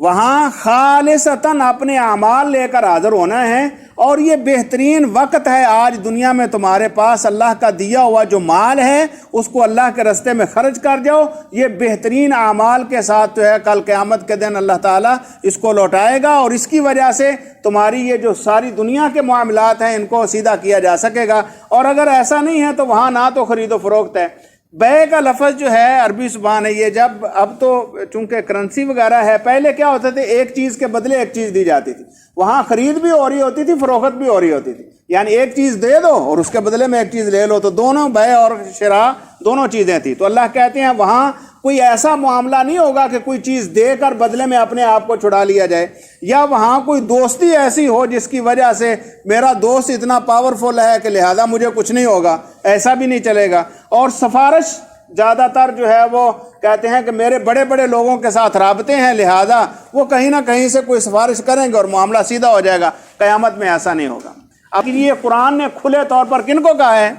وہاں خالصتاً اپنے اعمال لے کر حاضر ہونا ہے، اور یہ بہترین وقت ہے آج دنیا میں تمہارے پاس اللہ کا دیا ہوا جو مال ہے اس کو اللہ کے راستے میں خرچ کر جاؤ۔ یہ بہترین اعمال کے ساتھ جو ہے کل قیامت کے دن اللہ تعالیٰ اس کو لوٹائے گا، اور اس کی وجہ سے تمہاری یہ جو ساری دنیا کے معاملات ہیں ان کو سیدھا کیا جا سکے گا۔ اور اگر ایسا نہیں ہے تو وہاں نہ تو خرید و فروخت ہے۔ بے کا لفظ جو ہے عربی زبان ہے یہ، جب اب تو چونکہ کرنسی وغیرہ ہے، پہلے کیا ہوتا تھا ایک چیز کے بدلے ایک چیز دی جاتی تھی، وہاں خرید بھی ہو رہی ہوتی تھی، فروخت بھی ہو رہی ہوتی تھی، یعنی ایک چیز دے دو اور اس کے بدلے میں ایک چیز لے لو، تو دونوں بے اور شراء دونوں چیزیں تھیں۔ تو اللہ کہتے ہیں وہاں کوئی ایسا معاملہ نہیں ہوگا کہ کوئی چیز دے کر بدلے میں اپنے آپ کو چھڑا لیا جائے، یا وہاں کوئی دوستی ایسی ہو جس کی وجہ سے میرا دوست اتنا پاورفل ہے کہ لہذا مجھے کچھ نہیں ہوگا، ایسا بھی نہیں چلے گا۔ اور سفارش زیادہ تر جو ہے وہ کہتے ہیں کہ میرے بڑے بڑے لوگوں کے ساتھ رابطے ہیں، لہذا وہ کہیں نہ کہیں سے کوئی سفارش کریں گے اور معاملہ سیدھا ہو جائے گا۔ قیامت میں ایسا نہیں ہوگا۔ اب یہ قرآن نے کھلے طور پر کن کو کہا ہے؟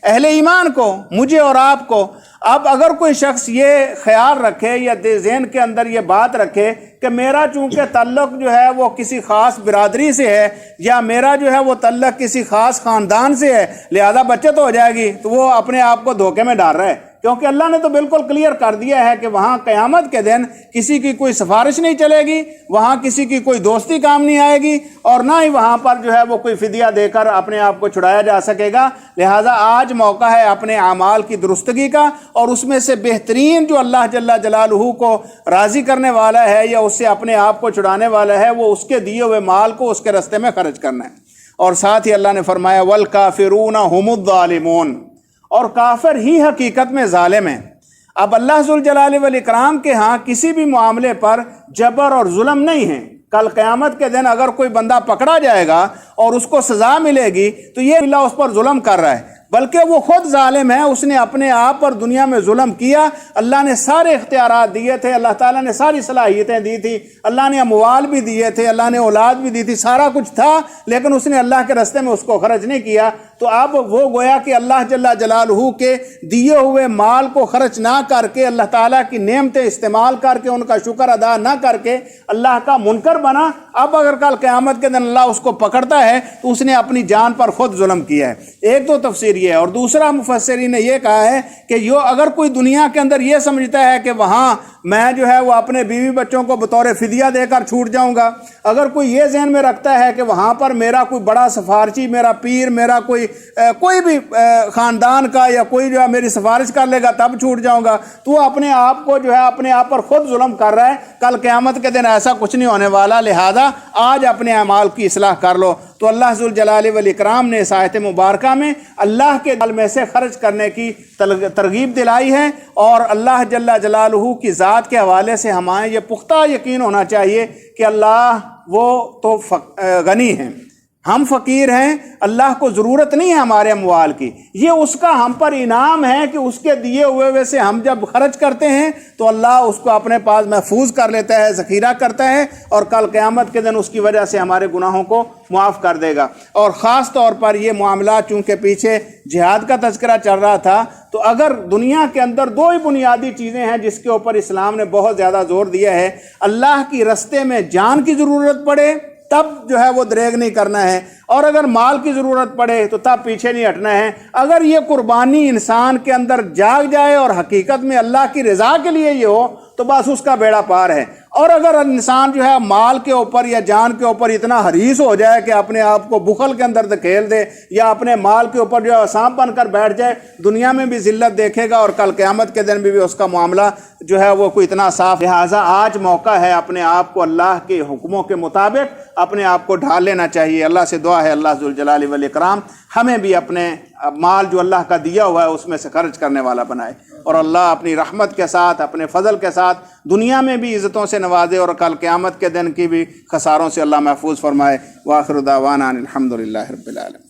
اہل ایمان کو، مجھے اور آپ کو۔ اب اگر کوئی شخص یہ خیال رکھے یا ذہن کے اندر یہ بات رکھے کہ میرا چونکہ تعلق جو ہے وہ کسی خاص برادری سے ہے، یا میرا جو ہے وہ تعلق کسی خاص خاندان سے ہے، لہذا بچت ہو جائے گی، تو وہ اپنے آپ کو دھوکے میں ڈال رہا ہے، کیونکہ اللہ نے تو بالکل کلیئر کر دیا ہے کہ وہاں قیامت کے دن کسی کی کوئی سفارش نہیں چلے گی، وہاں کسی کی کوئی دوستی کام نہیں آئے گی، اور نہ ہی وہاں پر جو ہے وہ کوئی فدیہ دے کر اپنے آپ کو چھڑایا جا سکے گا۔ لہٰذا آج موقع ہے اپنے اعمال کی درستگی کا، اور اس میں سے بہترین جو اللہ جل جلالہ کو راضی کرنے والا ہے یا اس سے اپنے آپ کو چھڑانے والا ہے، وہ اس کے دیے ہوئے مال کو اس کے راستے میں خرچ کرنا ہے۔ اور ساتھ ہی اللہ نے فرمایا وَالْكَافِرُونَ هُمُ الظَّالِمُونَ، اور کافر ہی حقیقت میں ظالم ہیں۔ اب اللہ ذوالجلال والاکرام کے ہاں کسی بھی معاملے پر جبر اور ظلم نہیں ہے۔ کل قیامت کے دن اگر کوئی بندہ پکڑا جائے گا اور اس کو سزا ملے گی تو یہ اللہ اس پر ظلم کر رہا ہے، بلکہ وہ خود ظالم ہے، اس نے اپنے آپ پر دنیا میں ظلم کیا۔ اللہ نے سارے اختیارات دیے تھے، اللہ تعالیٰ نے ساری صلاحیتیں دی تھی، اللہ نے اموال بھی دیے تھے، اللہ نے اولاد بھی دی تھی، سارا کچھ تھا، لیکن اس نے اللہ کے راستے میں اس کو خرچ نہیں کیا۔ تو اب وہ گویا کہ اللہ جل جلالہ کے دیے ہوئے مال کو خرچ نہ کر کے، اللہ تعالیٰ کی نعمتیں استعمال کر کے، ان کا شکر ادا نہ کر کے اللہ کا منکر بنا۔ اب اگر کل قیامت کے دن اللہ اس کو پکڑتا ہے تو اس نے اپنی جان پر خود ظلم کیا ہے۔ ایک تو تفسیر یہ ہے، اور دوسرا مفسرین نے یہ کہا ہے کہ اگر کوئی دنیا کے اندر یہ سمجھتا ہے کہ وہاں میں جو ہے وہ اپنے بیوی بچوں کو بطور فدیہ دے کر چھوٹ جاؤں گا، اگر کوئی یہ ذہن میں رکھتا ہے کہ وہاں پر میرا کوئی بڑا سفارشی، میرا پیر، میرا کوئی بھی خاندان کا یا کوئی جو ہے میری سفارش کر لے گا تب چھوٹ جاؤں گا، تو وہ اپنے آپ کو جو ہے اپنے آپ پر خود ظلم کر رہا ہے۔ کل قیامت کے دن ایسا کچھ نہیں ہونے والا، لہذا آج اپنے اعمال کی اصلاح کر لو۔ تو اللہ ذوالجلال والاکرام نے اس آیت مبارکہ میں اللہ کے مال میں سے خرچ کرنے کی ترغیب دلائی ہے، اور اللہ جل جلالہ کی ذات کے حوالے سے ہمیں یہ پختہ یقین ہونا چاہیے کہ اللہ وہ تو غنی ہیں، ہم فقیر ہیں، اللہ کو ضرورت نہیں ہے ہمارے اموال کی، یہ اس کا ہم پر انعام ہے کہ اس کے دیے ہوئے سے ہم جب خرچ کرتے ہیں تو اللہ اس کو اپنے پاس محفوظ کر لیتا ہے، ذخیرہ کرتا ہے، اور کل قیامت کے دن اس کی وجہ سے ہمارے گناہوں کو معاف کر دے گا۔ اور خاص طور پر یہ معاملات چونکہ پیچھے جہاد کا تذکرہ چل رہا تھا، تو اگر دنیا کے اندر دو ہی بنیادی چیزیں ہیں جس کے اوپر اسلام نے بہت زیادہ زور دیا ہے، اللہ کی راستے میں جان کی ضرورت پڑے تب جو ہے وہ دریغ نہیں کرنا ہے، اور اگر مال کی ضرورت پڑے تو تب پیچھے نہیں ہٹنا ہے۔ اگر یہ قربانی انسان کے اندر جاگ جائے اور حقیقت میں اللہ کی رضا کے لیے یہ ہو تو بس اس کا بیڑا پار ہے۔ اور اگر انسان جو ہے مال کے اوپر یا جان کے اوپر اتنا حریص ہو جائے کہ اپنے آپ کو بخل کے اندر دھکیل دے، یا اپنے مال کے اوپر جو ہے سانپ بن کر بیٹھ جائے، دنیا میں بھی ذلت دیکھے گا اور کل قیامت کے دن بھی اس کا معاملہ جو ہے وہ کوئی اتنا صاف۔ لہٰذا آج موقع ہے اپنے آپ کو اللہ کے حکموں کے مطابق اپنے آپ کو ڈھال لینا چاہیے۔ اللہ سے دعا ہے اللہ ذوالجلال والاکرام ہمیں بھی اپنے مال جو اللہ کا دیا ہوا ہے اس میں سے خرچ کرنے والا بنائے، اور اللہ اپنی رحمت کے ساتھ، اپنے فضل کے ساتھ دنیا میں بھی عزتوں سے نوازے، اور کل قیامت کے دن کی بھی خساروں سے اللہ محفوظ فرمائے۔ وآخر دعوانا الحمدللہ رب العالمین۔